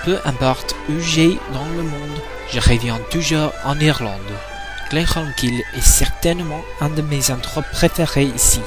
Peu importe où j'ai dans le monde, je reviens toujours en Irlande. Glenronkil est certainement un de mes endroits préférés ici.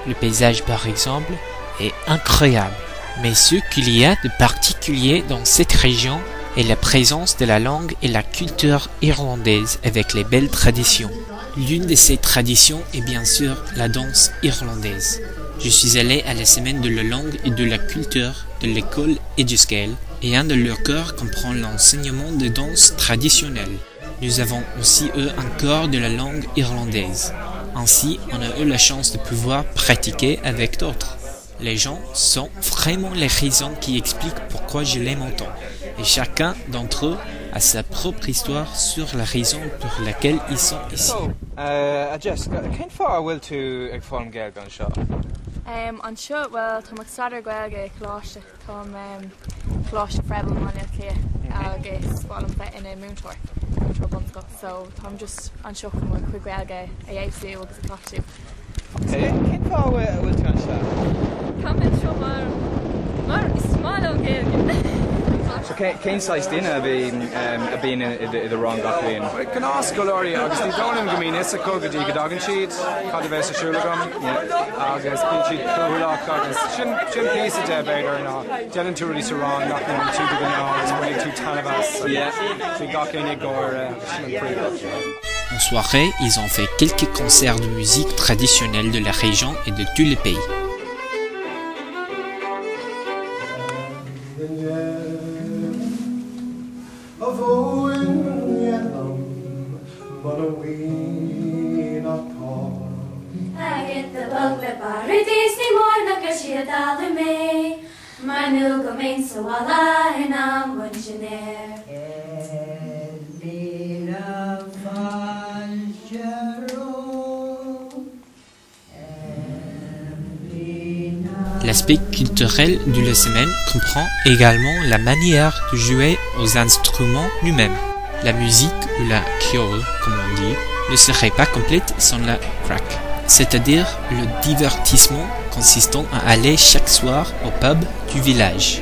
Le paysage, par exemple, est incroyable. Mais ce qu'il y a de particulier dans cette région est la présence de la langue et la culture irlandaise avec les belles traditions. L'une de ces traditions est bien sûr la danse irlandaise. Je suis allé à la semaine de la langue et de la culture de l'école Eduskale et un de leurs cours comprend l'enseignement de danse traditionnelle. Nous avons aussi eu un cours de la langue irlandaise. Ainsi, on a eu la chance de pouvoir pratiquer avec d'autres. Les gens sont vraiment les raisons qui expliquent pourquoi je l'aime autant. Et chacun d'entre eux a sa propre histoire sur la raison pour laquelle ils sont ici. Jess, quel far will to ag fáilm gaeilge an seo? An seo, well, tá mag stadar gaeilge chláiste, tá chláiste freibal máile clia agus fáilm fe ina múntóir bunco, so tá just an seo chumar chuig gaeilge a dhéobhsú agus a cláistú. Quel far will to an seo? Tá an seo mar is mála an gaeilge. So cén sais duine a bhíon i do rang gach líon? Gná scoláirí agus ní dónam go mín is a cogad í go dagan siad, cad a bheith siúlagam, agus bíonn siad cúlach agus sin píos a de beidir ná deann tú ruí sa rang nach an tú go ná agus bhfuil tú tanabas fi gach énig góir sin an príomh. En soirée, ils ont fait quelques concerts de musique traditionnelle de la région et de tous les pays. L'aspect culturel de la semaine comprend également la manière de jouer aux instruments nous-mêmes. La musique, ou la creole, comme on dit, ne serait pas complète sans la crack, c'est-à-dire le divertissement consistant à aller chaque soir au pub du village.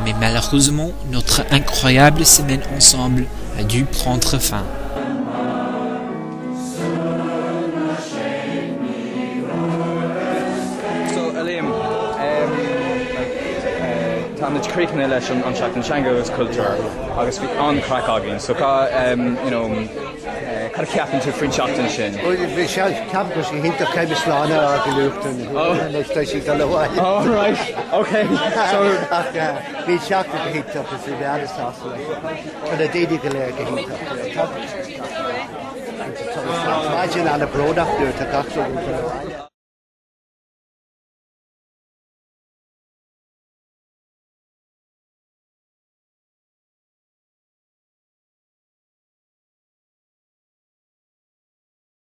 Mais malheureusement, notre incroyable semaine ensemble a dû prendre fin. Tá na críicna leis an seach an teangas cultúr agus bhí an crack agin, so cá cad ceapan tú faoin seachtain sin. Bhí se ceapgus go hinnta céim sláánna a go luachtain leis sí go leháil. Oh, right, okay. Bhí seachta go hinnta agus bhí bheadastá leis. Chud a déide go léir go hinnta. Máidjin an a bródach dúir tá gachú.